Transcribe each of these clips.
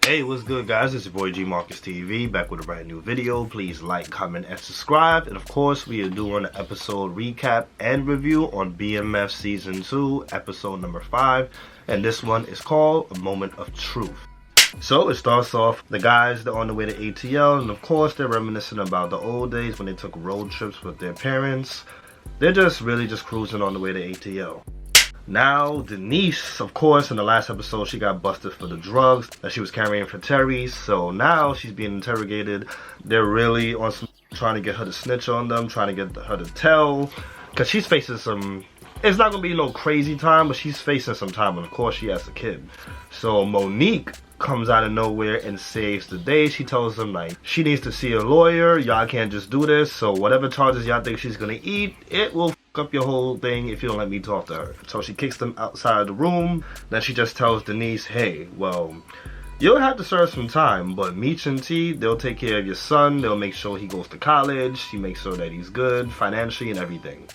Hey, what's good, guys? It's your boy G Marcus TV, back with a brand new video. Please like, comment, and subscribe. And of course, we are doing an episode recap and review on BMF Season 2, episode number 5. And this one is called A Moment of Truth. So it starts off, the guys, they're on the way to ATL, and of course they're reminiscing about the old days when they took road trips with their parents. They're just really cruising on the way to ATL. Now, Denise, of course, in the last episode, she got busted for the drugs that she was carrying for Terry. So now she's being interrogated. They're really on some, trying to get her to snitch on them, trying to get her to tell. Because she's facing some, it's not going to be no crazy time, but she's facing some time. And of course, she has a kid. So Monique comes out of nowhere and saves the day. She tells them, like, she needs to see a lawyer. Y'all can't just do this. So whatever charges y'all think she's going to eat, it will up your whole thing if you don't let me talk to her. So she kicks them outside the room. Then she just tells Denise, hey, well, you'll have to serve some time, but Meech and T, they'll take care of your son. They'll make sure he goes to college. She makes sure that he's good financially and everything.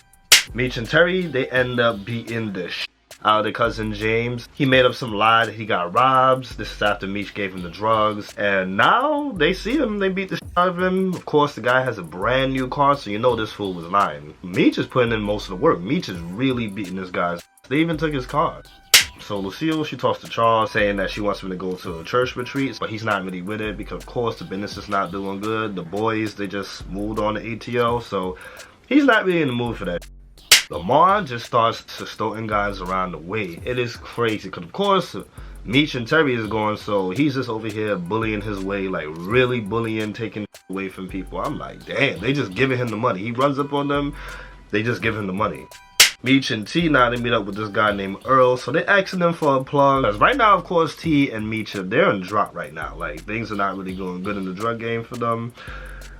Meech and Terry, they end up beating the shit out of their cousin James. He made up some lie that he got robbed. This is after Meech gave him the drugs. And now they see him, they beat the shit out of him. Of course, the guy has a brand new car, so you know this fool was lying. Meech is putting in most of the work. Meech is really beating this guy's. They even took his car. So Lucille, she talks to Charles saying that she wants him to go to a church retreat, but he's not really with it because of course the business is not doing good. The boys, they just moved on to ATL, so he's not really in the mood for that. Lamar just starts extorting guys around the way. It is crazy because of course Meech and Terry is going, so he's just over here bullying his way, like really bullying, taking away from people. I'm like, damn, they just giving him the money. He runs up on them, they just give him the money. Meech and T, now they meet up with this guy named Earl, so they're asking them for a plug. Because right now, of course, T and Meech, they're in drop right now. Like, things are not really going good in the drug game for them.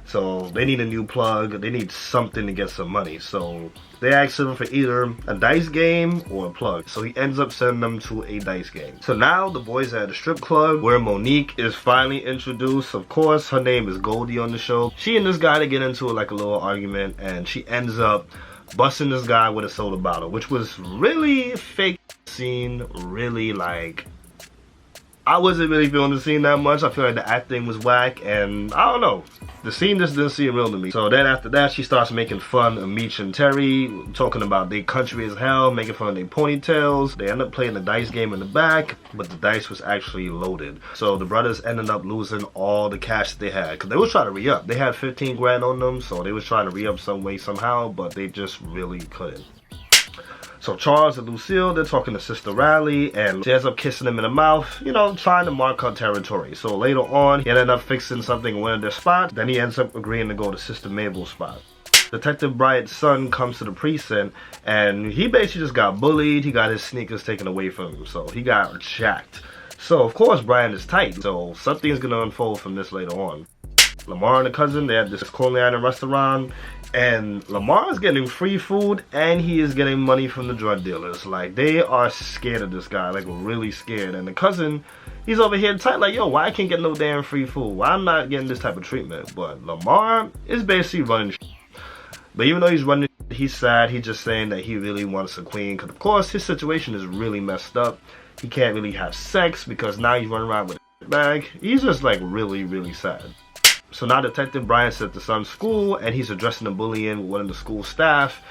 So they need a new plug. They need something to get some money. So they ask him for either a dice game or a plug. So he ends up sending them to a dice game. So now the boys are at a strip club where Monique is finally introduced. Of course, her name is Goldie on the show. She and this guy, they get into like a little argument, and she ends up busting this guy with a soda bottle, which was really a fake scene. Really, like, I wasn't really feeling the scene that much. I feel like the acting was whack, and I don't know. The scene just didn't seem real to me. So then after that, she starts making fun of Meech and Terry, talking about they country as hell, making fun of their ponytails. They end up playing the dice game in the back, but the dice was actually loaded. So the brothers ended up losing all the cash that they had, because they was trying to re-up. They had 15 grand on them, so they was trying to re-up some way, somehow, but they just really couldn't. So Charles and Lucille, they're talking to Sister Riley, and she ends up kissing him in the mouth, you know, trying to mark her territory. So later on, he ended up fixing something in one of their spots. Then he ends up agreeing to go to Sister Mabel's spot. Detective Bryant's son comes to the precinct, and he basically just got bullied. He got his sneakers taken away from him, so he got jacked. So of course Brian is tight, so something's gonna unfold from this later on. Lamar and the cousin, they had this Coney Island restaurant, and Lamar is getting free food and he is getting money from the drug dealers. Like, they are scared of this guy, like really scared. And the cousin, he's over here tight, like, yo, why I can't get no damn free food? Why I'm not getting this type of treatment? But Lamar is basically running shit. But even though he's running shit, he's sad. He's just saying that he really wants a queen, because of course his situation is really messed up. He can't really have sex because now he's running around with a bag. He's just like really sad. So now Detective Bryant's at the son's school, and he's addressing the bullying with one of the school staff.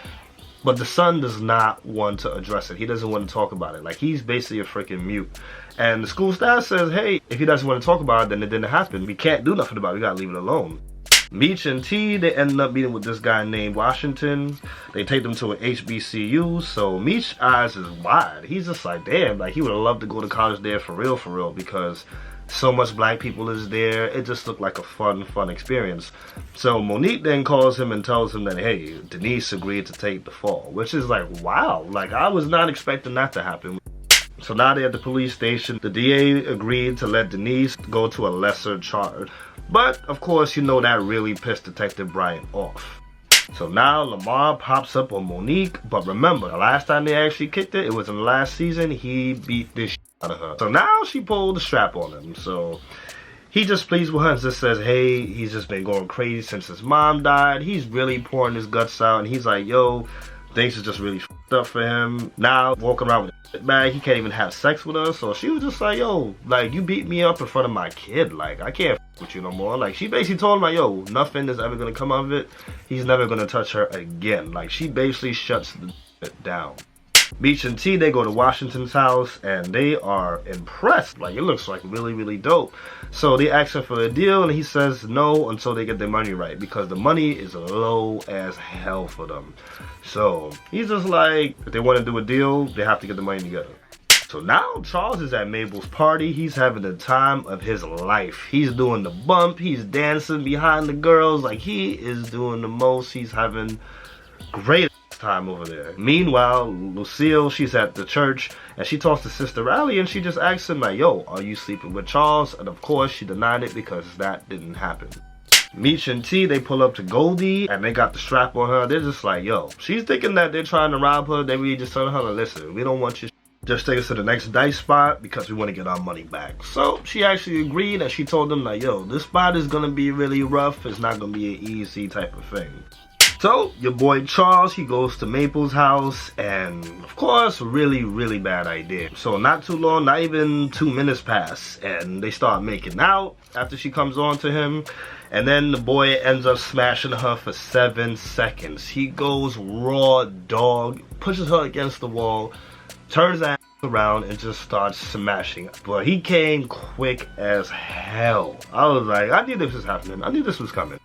But the son does not want to address it. He doesn't want to talk about it. Like, he's basically a freaking mute. And the school staff says, hey, if he doesn't want to talk about it, then it didn't happen. We can't do nothing about it. We gotta leave it alone. Meech and T, they ended up meeting with this guy named Washington. They take them to an HBCU. So Meech's eyes is wide. He's just like, damn, like he would have loved to go to college there for real, because so much black people is there. It just looked like a fun experience. So Monique then calls him and tells him that, hey, Denise agreed to take the fall, which is like, wow, like I was not expecting that to happen. So now they're at the police station. The DA agreed to let Denise go to a lesser charge. But of course, you know, that really pissed Detective Bryant off. So now Lamar pops up on Monique, but remember, the last time they actually kicked it, it was in the last season. He beat this shit out of her. So now she pulled the strap on him. So he just pleads with her and just says, hey, he's just been going crazy since his mom died. He's really pouring his guts out, and he's like, yo, things is just really stuff for him. Now walking around with a shit bag, he can't even have sex with her. So she was just like, yo, like, you beat me up in front of my kid, like, I can't f with you no more. Like, she basically told him, like, yo, nothing is ever gonna come of it. He's never gonna touch her again. Like, she basically shuts the shit down. Meech and T, they go to Washington's house and they are impressed. Like, it looks like really, really dope. So they ask him for a deal and he says no until they get their money right, because the money is low as hell for them. So he's just like, if they want to do a deal, they have to get the money together. So now Charles is at Mabel's party. He's having the time of his life. He's doing the bump. He's dancing behind the girls. Like, he is doing the most. He's having great time over there. Meanwhile, Lucille, she's at the church and she talks to Sister Allie and she just asks him, like, yo, are you sleeping with Charles? And of course she denied it because that didn't happen. Meech and T, they pull up to Goldie and they got the strap on her. They're just like, yo, she's thinking that they're trying to rob her. They really just telling her, listen, we don't want you, just take us to the next dice spot because we want to get our money back. So she actually agreed and she told them, like, yo, this spot is gonna be really rough. It's not gonna be an easy type of thing. So, your boy Charles, he goes to Maple's house, and of course, really, really bad idea. So, not too long, not even 2 minutes pass, and they start making out after she comes on to him. And then the boy ends up smashing her for 7 seconds. He goes raw dog, pushes her against the wall, turns her around, and just starts smashing. But he came quick as hell. I was like, I knew this was happening. I knew this was coming.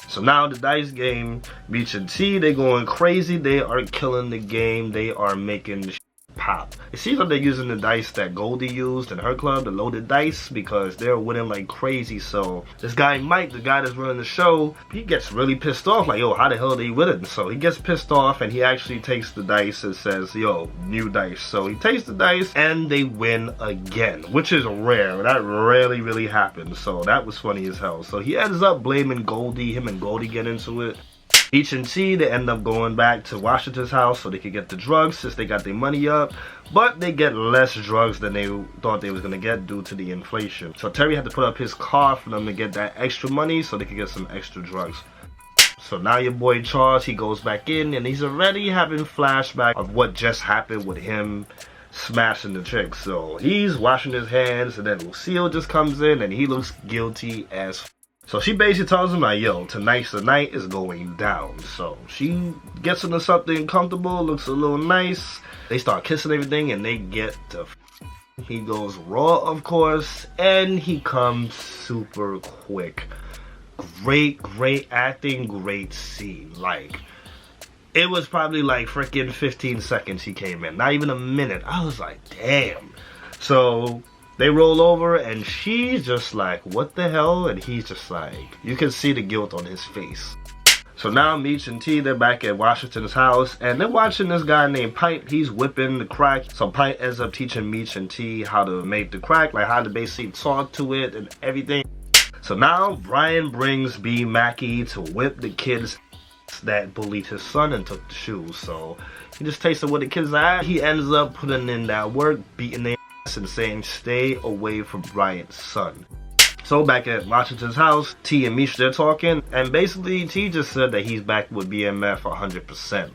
So now the dice game, Meech and T, they going crazy. They are killing the game. They are making the pop. It seems like they're using the dice that Goldie used in her club, the loaded dice, because they're winning like crazy. So this guy Mike, the guy that's running the show, he gets really pissed off. Like, yo, how the hell are they winning? So he gets pissed off and he actually takes the dice and says, yo, new dice. So he takes the dice and they win again, which is rare. That rarely really happens. So that was funny as hell. So he ends up blaming Goldie. Him and Goldie get into it. Meech and T, they end up going back to Washington's house so they could get the drugs since they got their money up. But they get less drugs than they thought they was going to get due to the inflation. So Terry had to put up his car for them to get that extra money so they could get some extra drugs. So now your boy Charles, he goes back in and he's already having flashbacks of what just happened with him smashing the chick. So he's washing his hands and then Lucille just comes in and he looks guilty as f. So she basically tells him, like, yo, tonight's the night is going down. So she gets into something comfortable, looks a little nice. They start kissing everything and they get to f. He goes raw, of course, and he comes super quick. Great acting, great scene. Like, it was probably like freaking 15 seconds he came in, not even a minute. I was like, damn. So they roll over and she's just like, what the hell? And he's just like, you can see the guilt on his face. So now Meech and T, they're back at Washington's house and they're watching this guy named Pipe. He's whipping the crack. So Pipe ends up teaching Meech and T how to make the crack, like how to basically talk to it and everything. So now Brian brings B. Mackey to whip the kids that bullied his son and took the shoes. So he just tasted what the kids are. He ends up putting in that work, beating their and saying stay away from Bryant's son. So back at Washington's house, T and Meech, they're talking, and basically T just said that he's back with BMF 100%.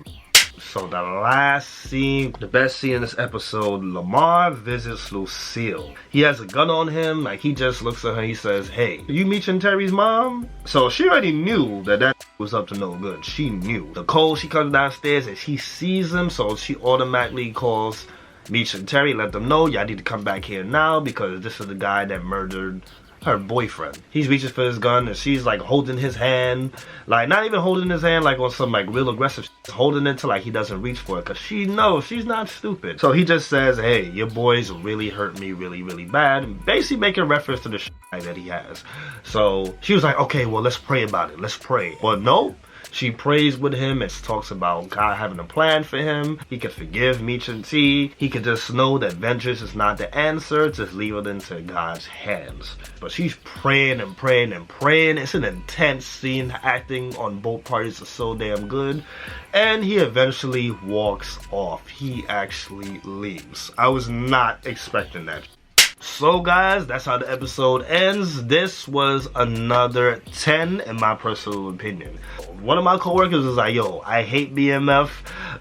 So the last scene, the best scene in this episode, Lamar visits Lucille. He has a gun on him, like he just looks at her, he says, hey, you Meech and Terry's mom? So she already knew that was up to no good. She knew. Nicole, she comes downstairs and she sees him, so she automatically calls Meech and Terry, let them know, y'all need to come back here now because this is the guy that murdered her boyfriend. He reaches for his gun and she's like holding his hand, like not even holding his hand like on some like real aggressive, she's holding it till like he doesn't reach for it because she knows she's not stupid. So he just says, hey, your boys really hurt me really bad, basically making reference to the that he has. So she was like, okay, well, let's pray about it, let's pray. But no, she prays with him and talks about God having a plan for him. He could forgive Meech and T. He could just know that vengeance is not the answer. Just leave it into God's hands. But she's praying and praying and praying. It's an intense scene. Acting on both parties is so damn good. And he eventually walks off. He actually leaves. I was not expecting that. So guys, that's how the episode ends. This was another 10 in my personal opinion. One of my coworkers was like, yo, I hate BMF.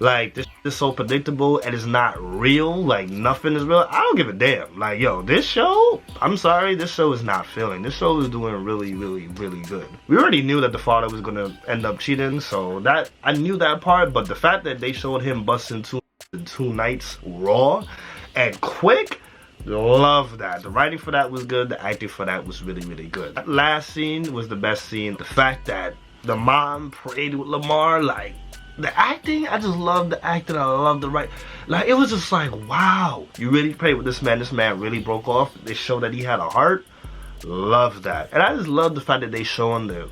Like, this is so predictable and it's not real. Like, nothing is real. I don't give a damn. Like, yo, this show, I'm sorry, this show is not failing. This show is doing really, really, really good. We already knew that the father was going to end up cheating, so that, I knew that part, but the fact that they showed him busting two nights raw and quick, love that. The writing for that was good. The acting for that was really, really good. That last scene was the best scene. The fact that the mom prayed with Lamar, like, the acting, I just love the acting. I love the right. Like, it was just like, wow. You really prayed with this man. This man really broke off. They showed that he had a heart. Love that. And I just love the fact that they showing the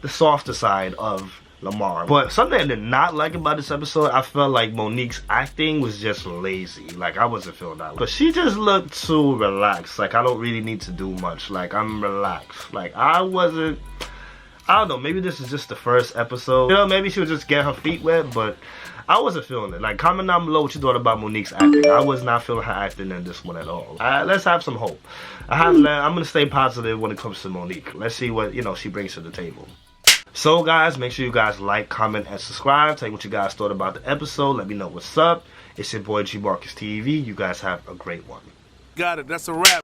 softer side of Lamar. But something I did not like about this episode, I felt like Monique's acting was just lazy. Like, I wasn't feeling that. But she just looked too relaxed. Like, I don't really need to do much. Like, I'm relaxed. Like, I don't know, maybe this is just the first episode. You know, maybe she was just getting her feet wet, but I wasn't feeling it. Like, comment down below what you thought about Monique's acting. I was not feeling her acting in this one at all. Let's have some hope. I'm going to stay positive when it comes to Monique. Let's see what, you know, she brings to the table. So guys, make sure you guys like, comment, and subscribe. Tell me what you guys thought about the episode. Let me know what's up. It's your boy G Marcus TV. You guys have a great one. Got it. That's a wrap.